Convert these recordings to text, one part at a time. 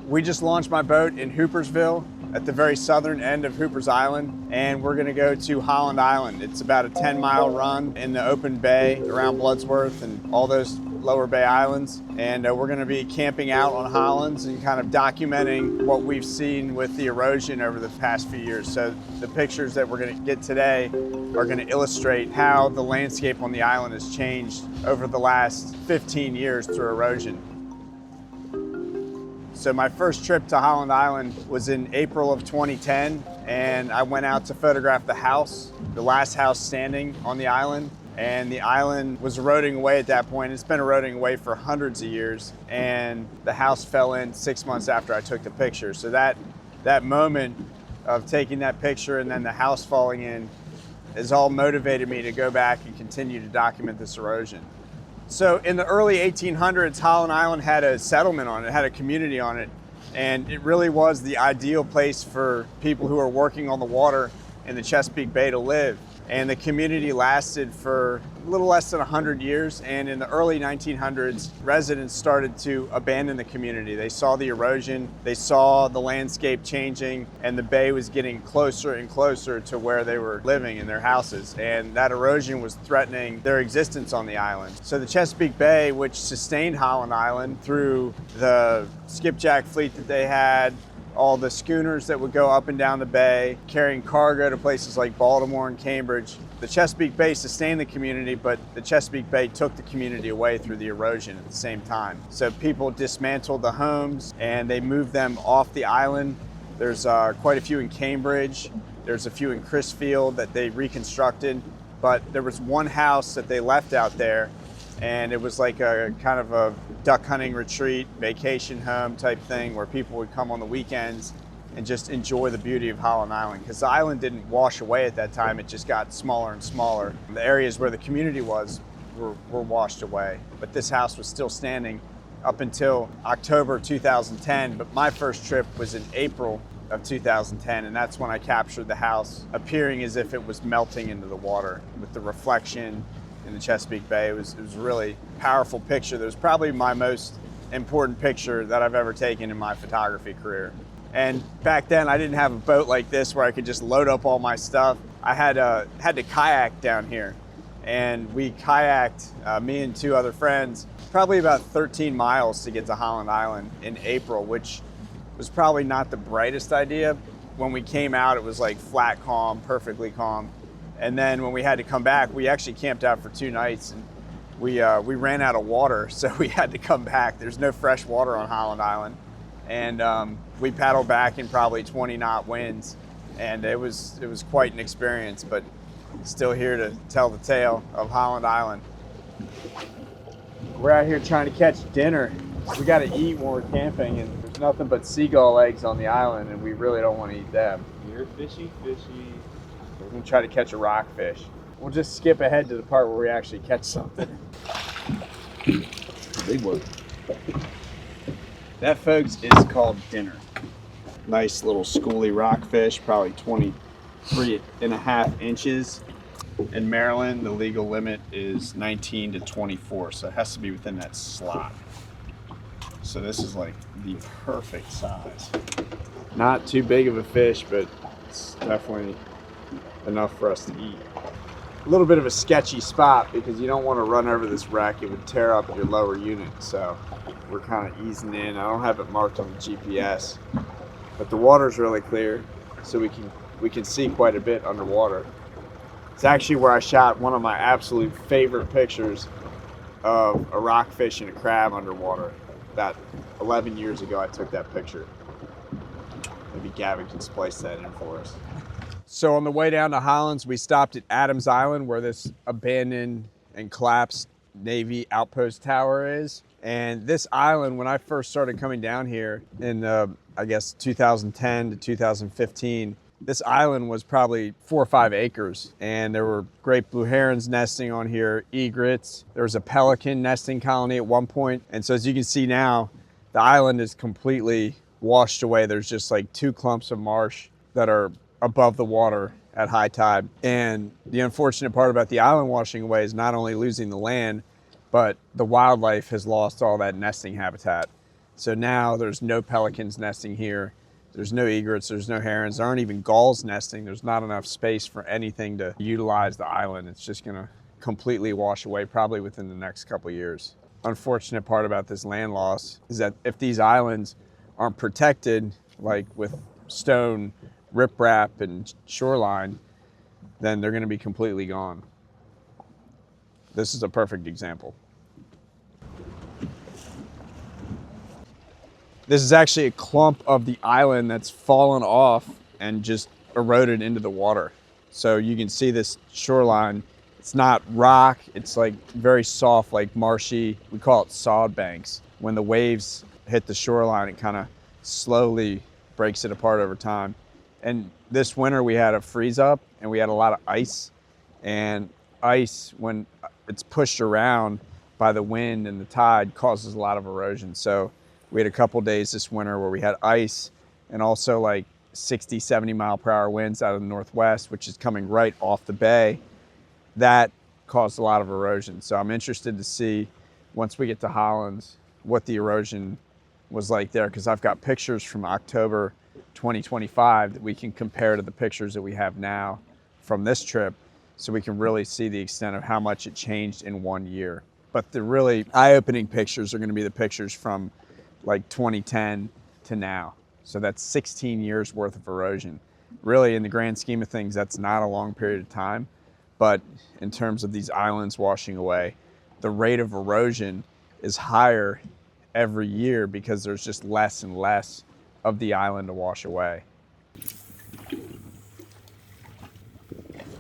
We just launched my boat in Hoopersville at the very southern end of Hoopers Island, and we're gonna go to Holland Island. It's about a 10-mile run in the open bay around Bloodsworth and all those lower bay islands. And we're gonna be camping out on Hollands and kind of documenting what we've seen with the erosion over the past few years. So the pictures that we're gonna get today are gonna illustrate how the landscape on the island has changed over the last 15 years through erosion. So my first trip to Holland Island was in April of 2010, and I went out to photograph the house, the last house standing on the island. And the island was eroding away at that point. It's been eroding away for hundreds of years, and the house fell in 6 months after I took the picture. So that moment of taking that picture and then the house falling in has all motivated me to go back and continue to document this erosion. So in the early 1800s, Holland Island had a settlement on it, had a community on it, and it really was the ideal place for people who are working on the water in the Chesapeake Bay to live. And the community lasted for a little less than 100 years, and in the early 1900s, residents started to abandon the community. They saw the erosion, they saw the landscape changing, and the bay was getting closer and closer to where they were living in their houses, and that erosion was threatening their existence on the island. So the Chesapeake Bay, which sustained Holland Island through the skipjack fleet that they had, all the schooners that would go up and down the bay, carrying cargo to places like Baltimore and Cambridge. The Chesapeake Bay sustained the community, but the Chesapeake Bay took the community away through the erosion at the same time. So people dismantled the homes and they moved them off the island. There's quite a few in Cambridge. There's a few in Crisfield that they reconstructed, but there was one house that they left out there, and it was like a kind of a duck hunting retreat, vacation home type thing where people would come on the weekends and just enjoy the beauty of Holland Island, because the island didn't wash away at that time. It just got smaller and smaller. The areas where the community was were washed away, but this house was still standing up until October 2010. But my first trip was in April of 2010, and that's when I captured the house appearing as if it was melting into the water with the reflection in the Chesapeake Bay. It was a really powerful picture. That was probably my most important picture that I've ever taken in my photography career. And back then I didn't have a boat like this where I could just load up all my stuff. I had to kayak down here, and we kayaked, me and two other friends, probably about 13 miles to get to Holland Island in April, which was probably not the brightest idea. When we came out, it was like flat calm, perfectly calm. And then when we had to come back, we actually camped out for 2 nights, and we ran out of water, so we had to come back. There's no fresh water on Holland Island. And we paddled back in probably 20-knot winds, and it was quite an experience, but still here to tell the tale of Holland Island. We're out here trying to catch dinner. We got to eat when we're camping, and there's nothing but seagull eggs on the island, and we really don't want to eat them. You're fishy. We're gonna try to catch a rockfish. We'll just skip ahead to the part where we actually catch something. Big one. That, folks, is called dinner. Nice little schooly rockfish, probably 23.5 inches. In Maryland, the legal limit is 19 to 24, so it has to be within that slot. So this is like the perfect size. Not too big of a fish, but it's definitely enough for us to eat. A little bit of a sketchy spot because you don't want to run over this wreck. It would tear up your lower unit, so we're kind of easing in. I don't have it marked on the GPS, but the water's really clear, so we can see quite a bit underwater. It's actually where I shot one of my absolute favorite pictures of a rockfish and a crab underwater. About 11 years ago I took that picture. Maybe Gavin can splice that in for us. So on the way down to Hollands, we stopped at Adams Island, where this abandoned and collapsed Navy outpost tower is. And this island, when I first started coming down here in, I guess, 2010 to 2015, this island was probably 4 or 5 acres. And there were great blue herons nesting on here, egrets. There was a pelican nesting colony at one point. And so as you can see now, the island is completely washed away. There's just like 2 clumps of marsh that are above the water at high tide. And the unfortunate part about the island washing away is not only losing the land, but the wildlife has lost all that nesting habitat. So now there's no pelicans nesting here. There's no egrets, there's no herons, there aren't even gulls nesting. There's not enough space for anything to utilize the island. It's just gonna completely wash away probably within the next couple of years. Unfortunate part about this land loss is that if these islands aren't protected, like with stone riprap and shoreline, then they're gonna be completely gone. This is a perfect example. This is actually a clump of the island that's fallen off and just eroded into the water. So you can see this shoreline. It's not rock, it's like very soft, like marshy. We call it sod banks. When the waves hit the shoreline, it kind of slowly breaks it apart over time. And this winter we had a freeze up and we had a lot of ice. And ice, when it's pushed around by the wind and the tide, causes a lot of erosion. So we had a couple days this winter where we had ice and also like 60, 70 mile per hour winds out of the northwest, which is coming right off the bay. That caused a lot of erosion. So I'm interested to see, once we get to Holland, what the erosion was like there, because I've got pictures from October 2025 that we can compare to the pictures that we have now from this trip, so we can really see the extent of how much it changed in 1 year. But the really eye-opening pictures are going to be the pictures from like 2010 to now. So that's 16 years worth of erosion. Really, in the grand scheme of things, that's not a long period of time. But in terms of these islands washing away, the rate of erosion is higher every year because there's just less and less of the island to wash away.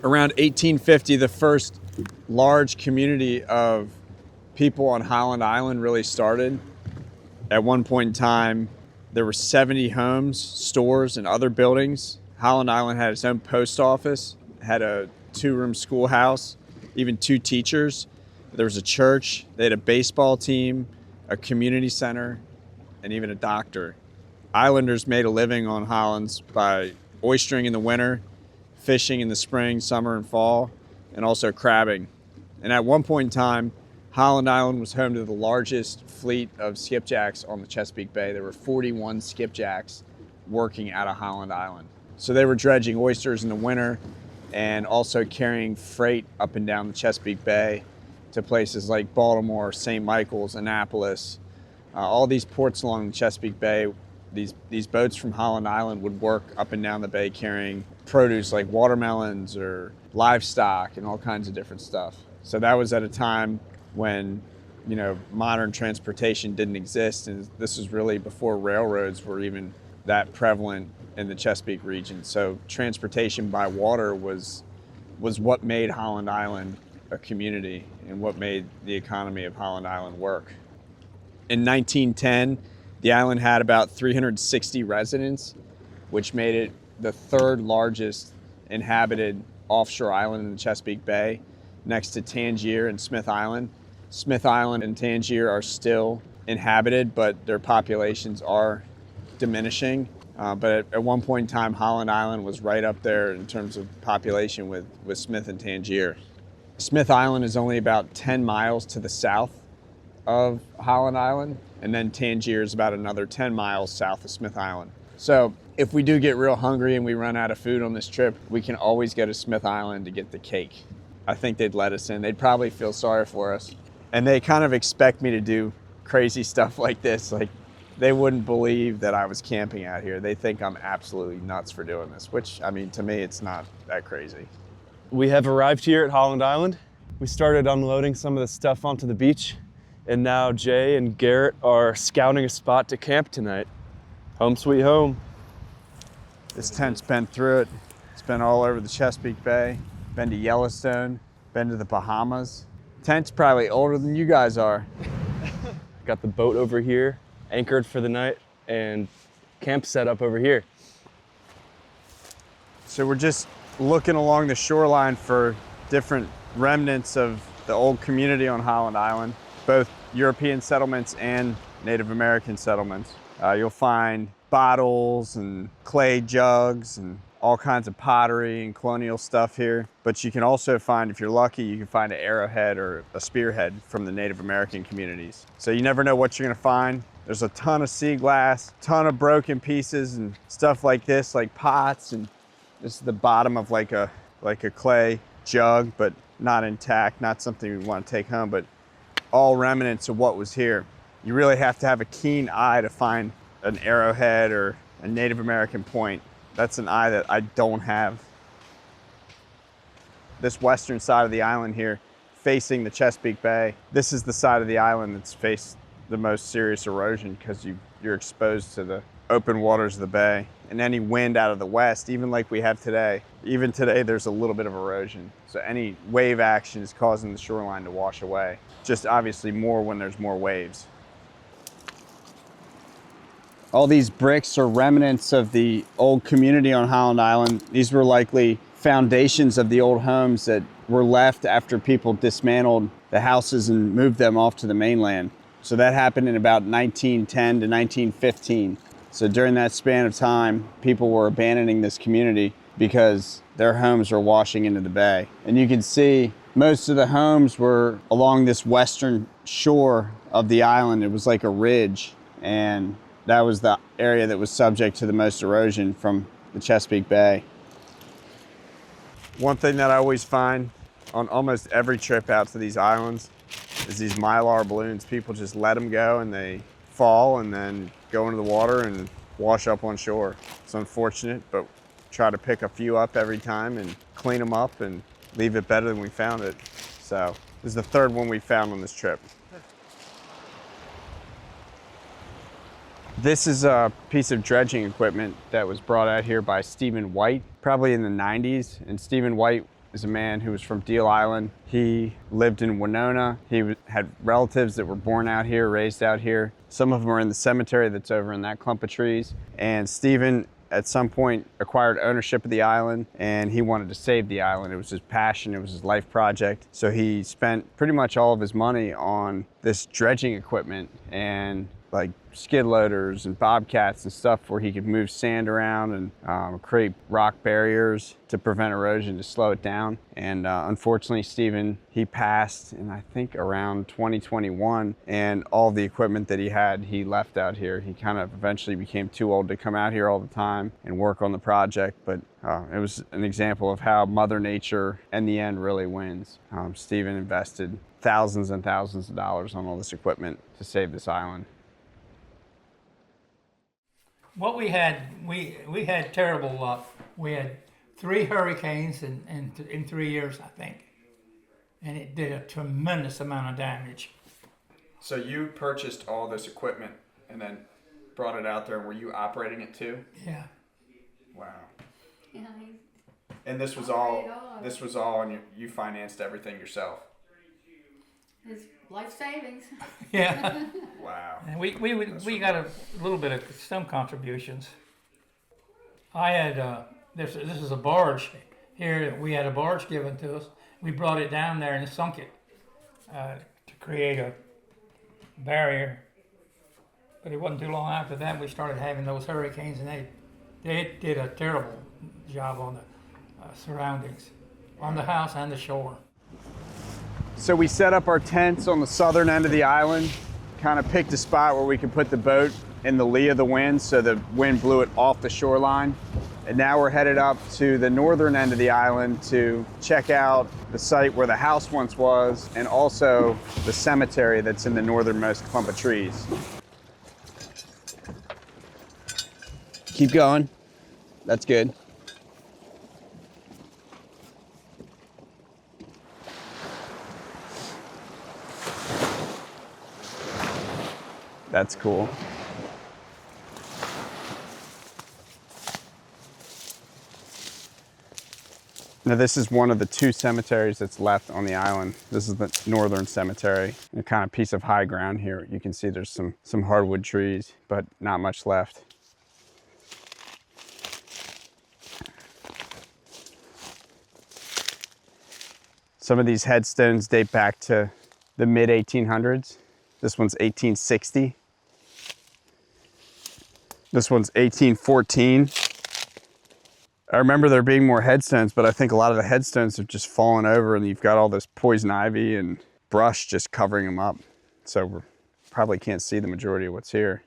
Around 1850, the first large community of people on Holland Island really started. At one point in time, there were 70 homes, stores, and other buildings. Holland Island had its own post office, had a 2-room schoolhouse, even 2 teachers. There was a church, they had a baseball team, a community center, and even a doctor. Islanders made a living on Hollands by oystering in the winter, fishing in the spring, summer, and fall, and also crabbing. And at one point in time, Holland Island was home to the largest fleet of skipjacks on the Chesapeake Bay. There were 41 skipjacks working out of Holland Island. So they were dredging oysters in the winter and also carrying freight up and down the Chesapeake Bay to places like Baltimore, St. Michael's, Annapolis. All these ports along the Chesapeake Bay, these boats from Holland Island would work up and down the bay carrying produce like watermelons or livestock and all kinds of different stuff. So that was at a time when, you know, modern transportation didn't exist, and this was really before railroads were even that prevalent in the Chesapeake region. So transportation by water was what made Holland Island a community and what made the economy of Holland Island work. In 1910, the island had about 360 residents, which made it the 3rd largest inhabited offshore island in the Chesapeake Bay, next to Tangier and Smith Island. Smith Island and Tangier are still inhabited, but their populations are diminishing. But at one point in time, Holland Island was right up there in terms of population with Smith and Tangier. Smith Island is only about 10 miles to the south of Holland Island, and then Tangier is about another 10 miles south of Smith Island. So if we do get real hungry and we run out of food on this trip, we can always go to Smith Island to get the cake. I think they'd let us in. They'd probably feel sorry for us. And they kind of expect me to do crazy stuff like this. Like, they wouldn't believe that I was camping out here. They think I'm absolutely nuts for doing this, which, I mean, to me, it's not that crazy. We have arrived here at Holland Island. We started unloading some of the stuff onto the beach, and now Jay and Garrett are scouting a spot to camp tonight. Home sweet home. This tent's been through it. It's been all over the Chesapeake Bay, been to Yellowstone, been to the Bahamas. Tent's probably older than you guys are. Got the boat over here, anchored for the night, and camp set up over here. So we're just looking along the shoreline for different remnants of the old community on Holland Island, both European settlements and Native American settlements. You'll find bottles and clay jugs and all kinds of pottery and colonial stuff here. But you can also find, if you're lucky, you can find an arrowhead or a spearhead from the Native American communities. So you never know what you're gonna find. There's a ton of sea glass, ton of broken pieces and stuff like this, like pots, and this is the bottom of like a clay jug, but not intact, not something we want to take home, but all remnants of what was here. You really have to have a keen eye to find an arrowhead or a Native American point. That's an eye that I don't have. This western side of the island here, facing the Chesapeake Bay, this is the side of the island that's faced the most serious erosion because you're exposed to the open waters of the bay. And any wind out of the west, even like we have today, even today there's a little bit of erosion. So any wave action is causing the shoreline to wash away. Just obviously more when there's more waves. All these bricks are remnants of the old community on Holland Island. These were likely foundations of the old homes that were left after people dismantled the houses and moved them off to the mainland. So that happened in about 1910 to 1915. So during that span of time, people were abandoning this community because their homes were washing into the bay. And you can see most of the homes were along this western shore of the island. It was like a ridge, and that was the area that was subject to the most erosion from the Chesapeake Bay. One thing that I always find on almost every trip out to these islands is these mylar balloons. People just let them go and they fall and then go into the water and wash up on shore. It's unfortunate, but try to pick a few up every time and clean them up and leave it better than we found it. So this is the third one we found on this trip. This is a piece of dredging equipment that was brought out here by Stephen White, probably in the 90s. And Stephen White is a man who was from Deal Island. He lived in Winona. He had relatives that were born out here, raised out here. Some of them are in the cemetery that's over in that clump of trees. And Stephen, at some point, acquired ownership of the island, and he wanted to save the island. It was his passion, it was his life project. So he spent pretty much all of his money on this dredging equipment and like skid loaders and bobcats and stuff where he could move sand around and create rock barriers to prevent erosion, to slow it down. And unfortunately, Stephen, he passed in I think around 2021, and all the equipment that he had, he left out here. He kind of eventually became too old to come out here all the time and work on the project, but it was an example of how Mother Nature in the end really wins. Stephen invested thousands and thousands of dollars on all this equipment to save this island. What we had terrible luck. We had 3 hurricanes in 3 years, I think, and it did a tremendous amount of damage. So you purchased all this equipment and then brought it out there. Were you operating it too? Yeah. Wow. Yeah, And this was all, and you financed everything yourself. it's life savings. Yeah. Wow. And we got a little bit of some contributions. I had this is a barge here. We had a barge given to us. We brought it down there and sunk it to create a barrier. But it wasn't too long after that we started having those hurricanes, and they did a terrible job on the surroundings, on the house and the shore. So we set up our tents on the southern end of the island, kind of picked a spot where we could put the boat in the lee of the wind so the wind blew it off the shoreline. And now we're headed up to the northern end of the island to check out the site where the house once was, and also the cemetery that's in the northernmost clump of trees. Keep going. That's good. That's cool. Now this is one of the 2 cemeteries that's left on the island. This is the northern cemetery, a kind of piece of high ground here. You can see there's some hardwood trees, but not much left. Some of these headstones date back to the mid 1800s. This one's 1860. This one's 1814. I remember there being more headstones, but I think a lot of the headstones have just fallen over and you've got all this poison ivy and brush just covering them up. So we're probably can't see the majority of what's here.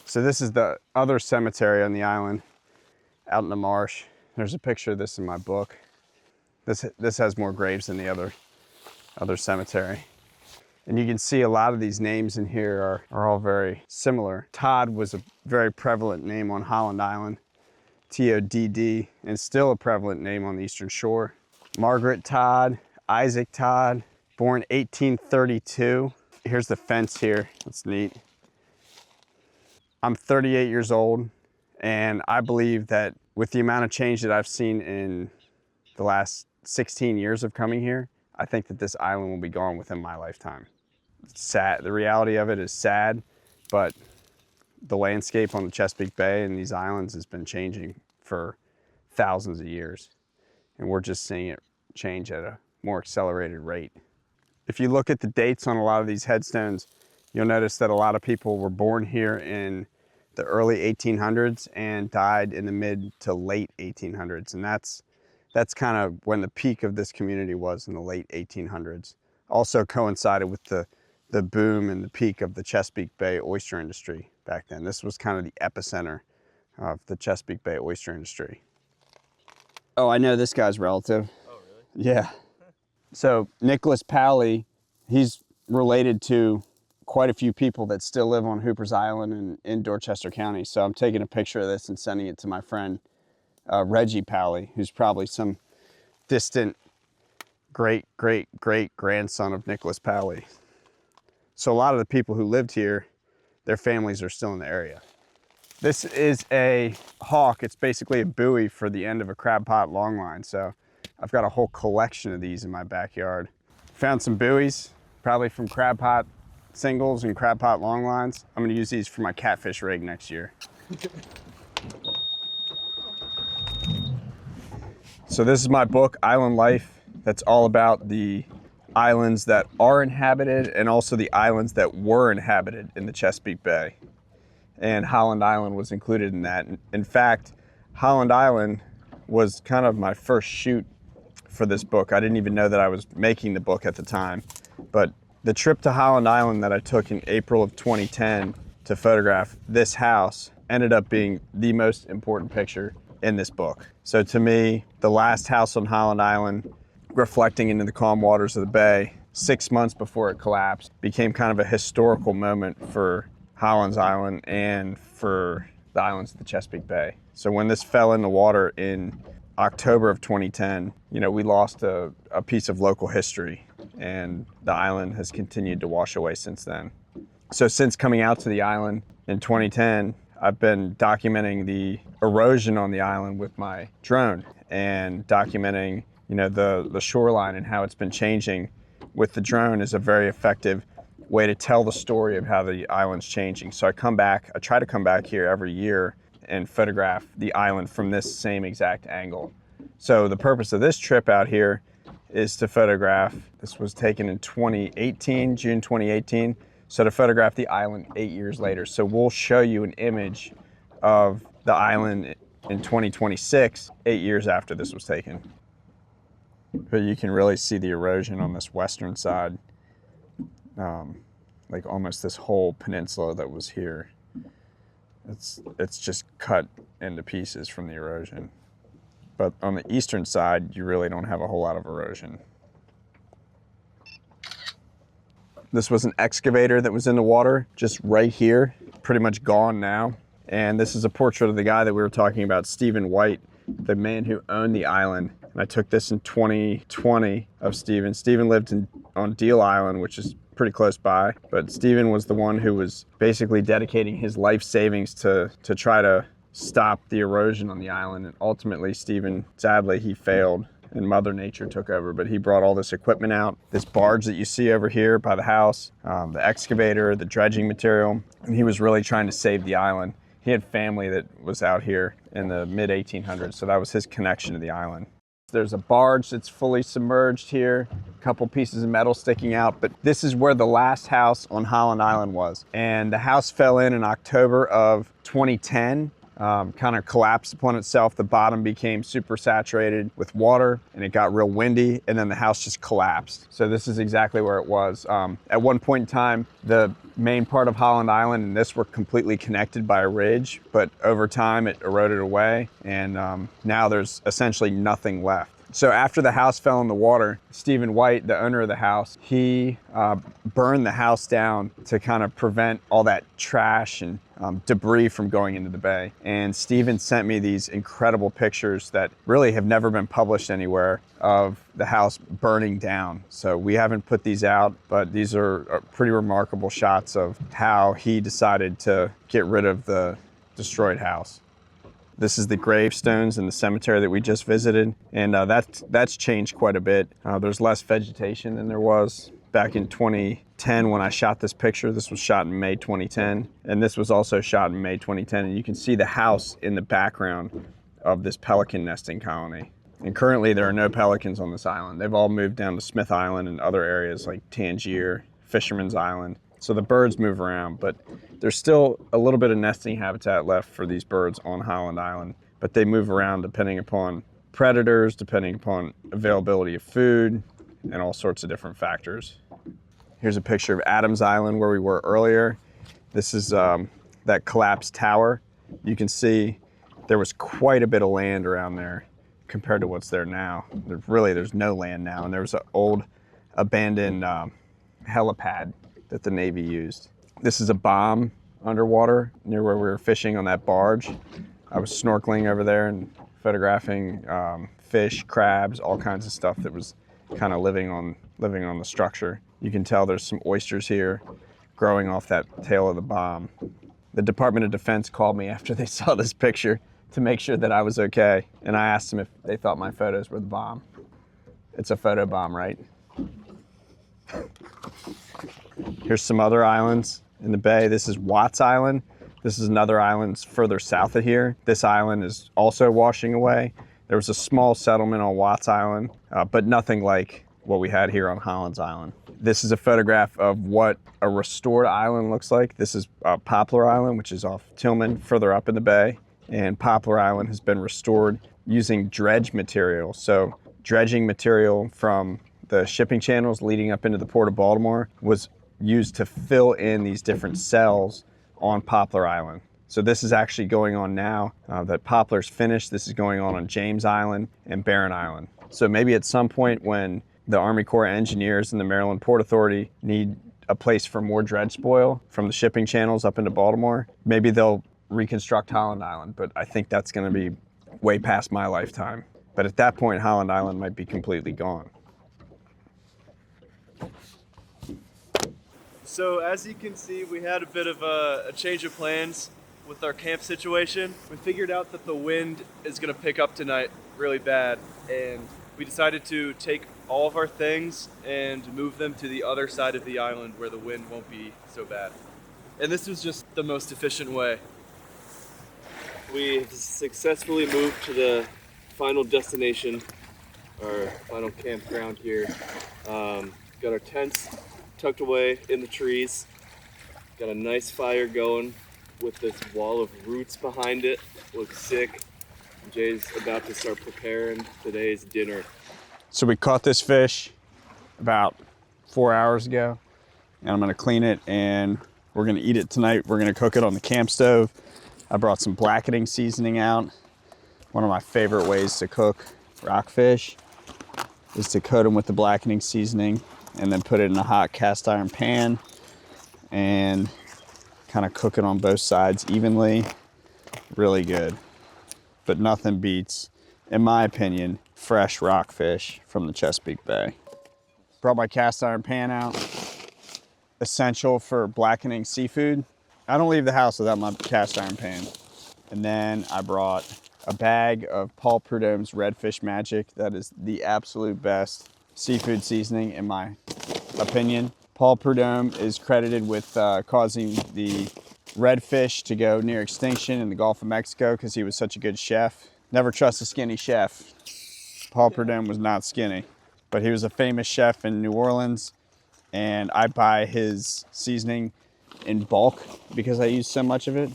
So this is the other cemetery on the island, out in the marsh. There's a picture of this in my book. This has more graves than the other cemetery. And you can see a lot of these names in here are all very similar. Todd was a very prevalent name on Holland Island, T-O-D-D, and still a prevalent name on the Eastern Shore. Margaret Todd, Isaac Todd, born 1832. Here's the fence here, that's neat. I'm 38 years old, and I believe that with the amount of change that I've seen in the last 16 years of coming here, I think that this island will be gone within my lifetime. It's sad. The reality of it is sad, but the landscape on the Chesapeake Bay and these islands has been changing for thousands of years, and we're just seeing it change at a more accelerated rate. If you look at the dates on a lot of these headstones, you'll notice that a lot of people were born here in the early 1800s and died in the mid to late 1800s. And that's kind of when the peak of this community was, in the late 1800s. Also coincided with the boom and the peak of the Chesapeake Bay oyster industry back then. This was kind of the epicenter of the Chesapeake Bay oyster industry. Oh, I know this guy's relative. Oh, really? Yeah. So Nicholas Pally, he's related to quite a few people that still live on Hooper's Island and in Dorchester County. So I'm taking a picture of this and sending it to my friend Reggie Pally, who's probably some distant great grandson of Nicholas Pally. So a lot of the people who lived here, their families are still in the area. This is a hawk. It's basically a buoy for the end of a crab pot longline. So I've got a whole collection of these in my backyard. Found some buoys, probably from crab pot singles and crab pot long lines. I'm gonna use these for my catfish rig next year. So this is my book, Island Life. That's all about the islands that are inhabited and also the islands that were inhabited in the Chesapeake Bay. And Holland Island was included in that. In fact, Holland Island was kind of my first shoot for this book. I didn't even know that I was making the book at the time, but the trip to Holland Island that I took in April of 2010 to photograph this house ended up being the most important picture in this book. So to me, the last house on Holland Island, reflecting into the calm waters of the bay 6 months before it collapsed, became kind of a historical moment for Holland Island and for the islands of the Chesapeake Bay. So when this fell in the water in October of 2010, we lost a piece of local history, and the island has continued to wash away since then. So since coming out to the island in 2010, I've been documenting the erosion on the island with my drone and documenting, the shoreline and how it's been changing with the drone is a very effective way to tell the story of how the island's changing. So I try to come back here every year and photograph the island from this same exact angle. So the purpose of this trip out here is to photograph, this was taken in 2018, June 2018, so to photograph the island 8 years later. So we'll show you an image of the island in 2026, 8 years after this was taken. But you can really see the erosion on this western side, like almost this whole peninsula that was here. It's just cut into pieces from the erosion. But on the eastern side, you really don't have a whole lot of erosion. This was an excavator that was in the water just right here, pretty much gone now. And this is a portrait of the guy that we were talking about, Stephen White, the man who owned the island. And I took this in 2020 of Stephen. Stephen lived on Deal Island, which is pretty close by. But Stephen was the one who was basically dedicating his life savings to try to stop the erosion on the island. And ultimately, Stephen, sadly, he failed and Mother Nature took over. But he brought all this equipment out, this barge that you see over here by the house, the excavator, the dredging material. And he was really trying to save the island. He had family that was out here in the mid 1800s, so that was his connection to the island. There's a barge that's fully submerged here, a couple pieces of metal sticking out, but this is where the last house on Holland Island was. And the house fell in October of 2010. kind of collapsed upon itself. The bottom became super saturated with water and it got real windy, and then the house just collapsed. So this is exactly where it was. At one point in time, the main part of Holland Island and this were completely connected by a ridge, but over time it eroded away, and now there's essentially nothing left. So after the house fell in the water, Stephen White, the owner of the house, he burned the house down to kind of prevent all that trash and debris from going into the bay. And Stephen sent me these incredible pictures that really have never been published anywhere of the house burning down. So we haven't put these out, but these are pretty remarkable shots of how he decided to get rid of the destroyed house. This is the gravestones in the cemetery that we just visited, and that's changed quite a bit. There's less vegetation than there was back in 2010 when I shot this picture. This was shot in May 2010, and this was also shot in May 2010, and you can see the house in the background of this pelican nesting colony. And currently there are no pelicans on this island. They've all moved down to Smith Island and other areas like Tangier, Fisherman's Island. So the birds move around, but there's still a little bit of nesting habitat left for these birds on Holland Island, but they move around depending upon predators, depending upon availability of food, and all sorts of different factors. Here's a picture of Adams Island where we were earlier. This is that collapsed tower. You can see there was quite a bit of land around there compared to what's there now. There's no land now, and there was an old abandoned helipad that the Navy used. This is a bomb underwater near where we were fishing on that barge. I was snorkeling over there and photographing fish, crabs, all kinds of stuff that was kind of living on the structure. You can tell there's some oysters here growing off that tail of the bomb. The Department of Defense called me after they saw this picture to make sure that I was okay, and I asked them if they thought my photos were the bomb. It's a photo bomb, right? Here's some other islands in the bay. This is Watts Island. This is another island further south of here. This island is also washing away. There was a small settlement on Watts Island, but nothing like what we had here on Holland's Island. This is a photograph of what a restored island looks like. This is Poplar Island, which is off Tillman, further up in the bay. And Poplar Island has been restored using dredge material. So dredging material from the shipping channels leading up into the Port of Baltimore was used to fill in these different cells on Poplar Island. So this is actually going on now that Poplar's finished. This is going on James Island and Barren Island. So maybe at some point when the Army Corps of Engineers and the Maryland Port Authority need a place for more dredge spoil from the shipping channels up into Baltimore, maybe they'll reconstruct Holland Island, but I think that's gonna be way past my lifetime. But at that point, Holland Island might be completely gone. So as you can see, we had a bit of a change of plans with our camp situation. We figured out that the wind is gonna pick up tonight really bad, and we decided to take all of our things and move them to the other side of the island where the wind won't be so bad. And this was just the most efficient way. We successfully moved to the final destination, our final campground here. Got our tents tucked away in the trees. Got a nice fire going with this wall of roots behind it. Looks sick. Jay's about to start preparing today's dinner. So we caught this fish about 4 hours ago, and I'm gonna clean it and we're gonna eat it tonight. We're gonna cook it on the camp stove. I brought some blackening seasoning out. One of my favorite ways to cook rockfish is to coat them with the blackening seasoning and then put it in a hot cast iron pan and kind of cook it on both sides evenly. Really good. But nothing beats, in my opinion, fresh rockfish from the Chesapeake Bay. Brought my cast iron pan out. Essential for blackening seafood. I don't leave the house without my cast iron pan. And then I brought a bag of Paul Prudhomme's Redfish Magic. That is the absolute best seafood seasoning in my opinion. Paul Prudhomme is credited with causing the redfish to go near extinction in the Gulf of Mexico because he was such a good chef. Never trust a skinny chef. Paul Prudhomme was not skinny, but he was a famous chef in New Orleans, and I buy his seasoning in bulk because I use so much of it.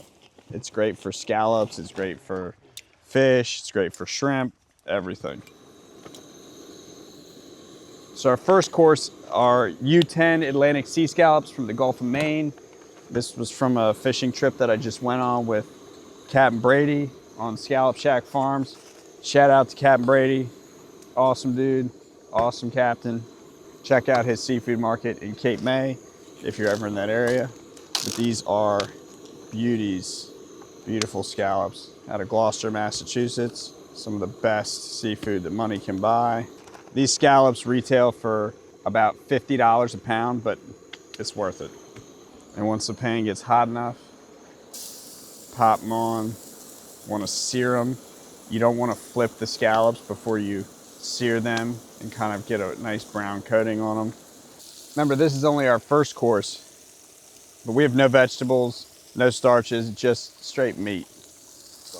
It's great for scallops, it's great for fish, it's great for shrimp, everything. So our first course are U10 Atlantic sea scallops from the Gulf of Maine. This was from a fishing trip that I just went on with Captain Brady on Scallop Shack Farms. Shout out to Captain Brady, awesome dude, awesome captain. Check out his seafood market in Cape May if you're ever in that area. But these are beauties, beautiful scallops out of Gloucester, Massachusetts. Some of the best seafood that money can buy. These scallops retail for about $50 a pound, but it's worth it. And once the pan gets hot enough, pop them on. Want to sear them. You don't want to flip the scallops before you sear them and kind of get a nice brown coating on them. Remember, this is only our first course, but we have no vegetables, no starches, just straight meat.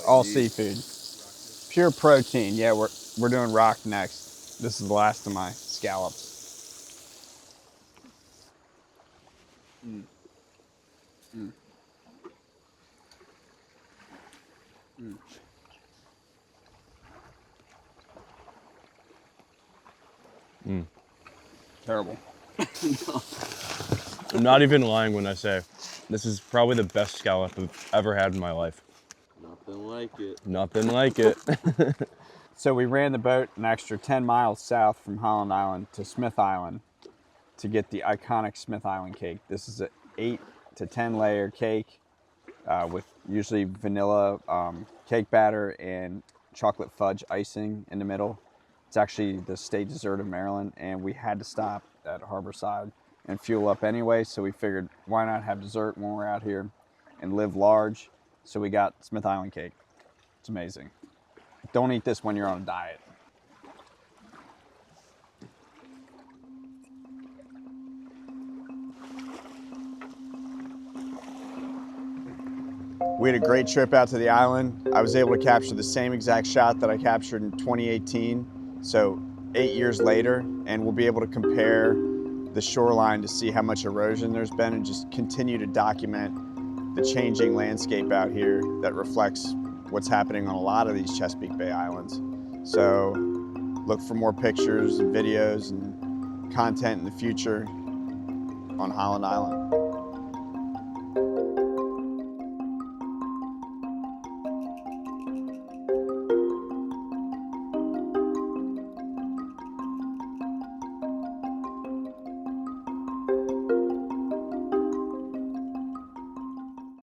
All seafood. Pure protein. Yeah, we're doing rock next. This is the last of my scallops. Terrible. I'm not even lying when I say this is probably the best scallop I've ever had in my life. Nothing like it. Nothing like it. So we ran the boat an extra 10 miles south from Holland Island to Smith Island to get the iconic Smith Island cake. This is an 8 to 10 layer cake with usually vanilla cake batter and chocolate fudge icing in the middle. It's actually the state dessert of Maryland, and we had to stop at Harborside and fuel up anyway, so we figured why not have dessert when we're out here and live large. So we got Smith Island cake. It's amazing. Don't eat this when you're on a diet. We had a great trip out to the island. I was able to capture the same exact shot that I captured in 2018. So 8 years later, and we'll be able to compare the shoreline to see how much erosion there's been and just continue to document the changing landscape out here that reflects what's happening on a lot of these Chesapeake Bay Islands. So look for more pictures and videos and content in the future on Holland Island.